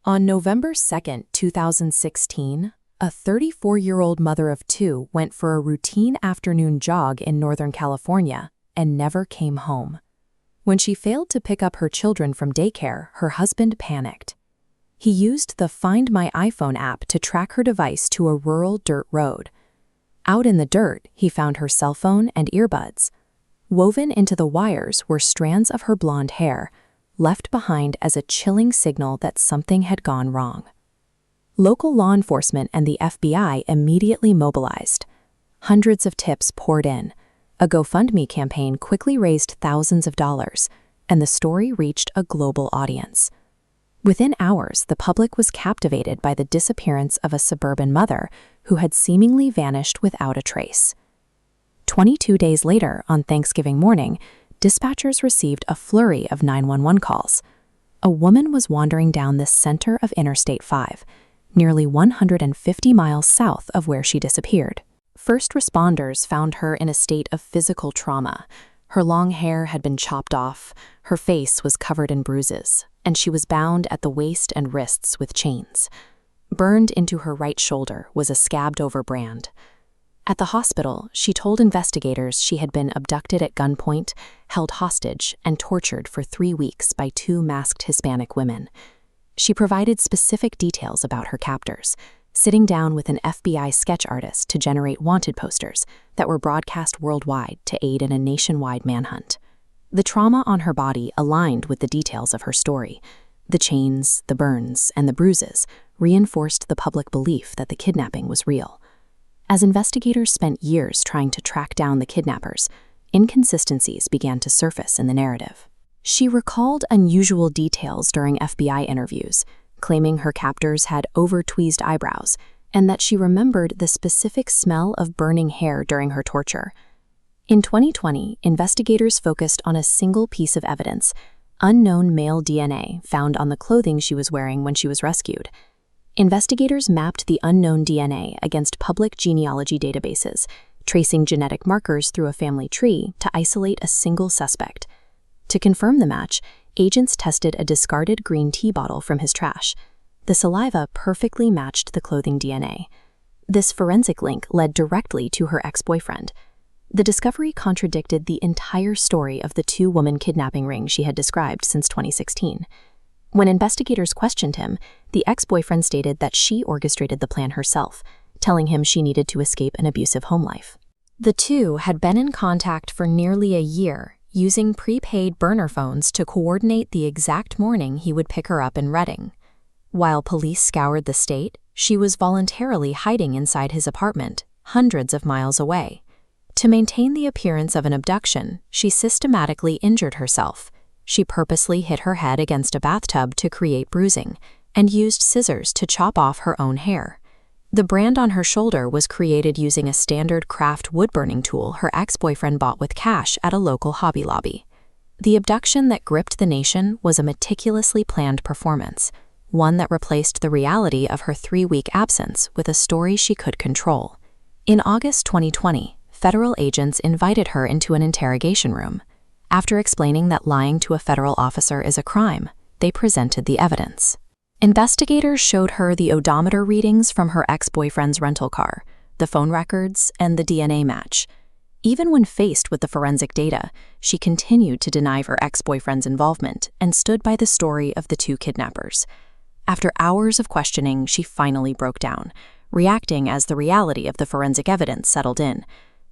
On November 2, 2016, a 34-year-old mother of two went for a routine afternoon jog in Northern California and never came home. When she failed to pick up her children from daycare, her husband panicked. He used the Find My iPhone app to track her device to a rural dirt road. Out in the dirt, he found her cell phone and earbuds. Woven into the wires were strands of her blonde hair, left behind as a chilling signal that something had gone wrong. Local law enforcement and the FBI immediately mobilized. Hundreds of tips poured in. A GoFundMe campaign quickly raised thousands of dollars, and the story reached a global audience. Within hours, the public was captivated by the disappearance of a suburban mother who had seemingly vanished without a trace. 22 days later, on Thanksgiving morning, dispatchers received a flurry of 911 calls. A woman was wandering down the center of Interstate 5, nearly 150 miles south of where she disappeared. First responders found her in a state of physical trauma. Her long hair had been chopped off, her face was covered in bruises, and she was bound at the waist and wrists with chains. Burned into her right shoulder was a scabbed-over brand. At the hospital, she told investigators she had been abducted at gunpoint, held hostage, and tortured for 3 weeks by 2 masked Hispanic women. She provided specific details about her captors, sitting down with an FBI sketch artist to generate wanted posters that were broadcast worldwide to aid in a nationwide manhunt. The trauma on her body aligned with the details of her story. The chains, the burns, and the bruises reinforced the public belief that the kidnapping was real. As investigators spent years trying to track down the kidnappers, inconsistencies began to surface in the narrative. She recalled unusual details during FBI interviews, claiming her captors had over-tweezed eyebrows and that she remembered the specific smell of burning hair during her torture. In 2020, investigators focused on a single piece of evidence: unknown male DNA found on the clothing she was wearing when she was rescued. Investigators mapped the unknown DNA against public genealogy databases, tracing genetic markers through a family tree to isolate a single suspect. To confirm the match, agents tested a discarded green tea bottle from his trash. The saliva perfectly matched the clothing DNA. This forensic link led directly to her ex-boyfriend. The discovery contradicted the entire story of the 2-woman kidnapping ring she had described since 2016. When investigators questioned him, the ex-boyfriend stated that she orchestrated the plan herself, telling him she needed to escape an abusive home life. The two had been in contact for nearly a year, using prepaid burner phones to coordinate the exact morning he would pick her up in Redding. While police scoured the state, she was voluntarily hiding inside his apartment, hundreds of miles away. To maintain the appearance of an abduction, she systematically injured herself. She purposely hit her head against a bathtub to create bruising, and used scissors to chop off her own hair. The brand on her shoulder was created using a standard craft wood-burning tool her ex-boyfriend bought with cash at a local Hobby Lobby. The abduction that gripped the nation was a meticulously planned performance, one that replaced the reality of her 3-week absence with a story she could control. In August 2020, federal agents invited her into an interrogation room. After explaining that lying to a federal officer is a crime, they presented the evidence. Investigators showed her the odometer readings from her ex-boyfriend's rental car, the phone records, and the DNA match. Even when faced with the forensic data, she continued to deny her ex-boyfriend's involvement and stood by the story of the 2 kidnappers. After hours of questioning, she finally broke down, reacting as the reality of the forensic evidence settled in.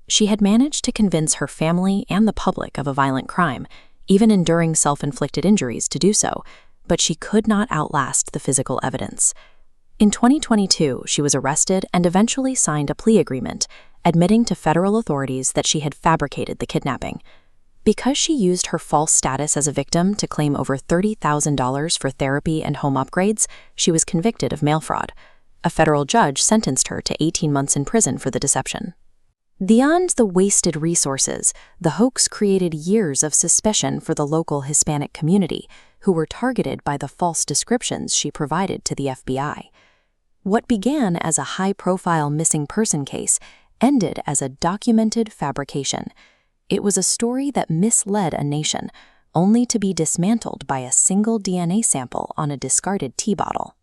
She had managed to convince her family and the public of a violent crime, even enduring self-inflicted injuries to do so, but she could not outlast the physical evidence. In 2022, she was arrested and eventually signed a plea agreement, admitting to federal authorities that she had fabricated the kidnapping. Because she used her false status as a victim to claim over $30,000 for therapy and home upgrades, she was convicted of mail fraud. A federal judge sentenced her to 18 months in prison for the deception. Beyond the wasted resources, the hoax created years of suspicion for the local Hispanic community, who were targeted by the false descriptions she provided to the FBI. What began as a high-profile missing person case ended as a documented fabrication. It was a story that misled a nation, only to be dismantled by a single DNA sample on a discarded tea bottle.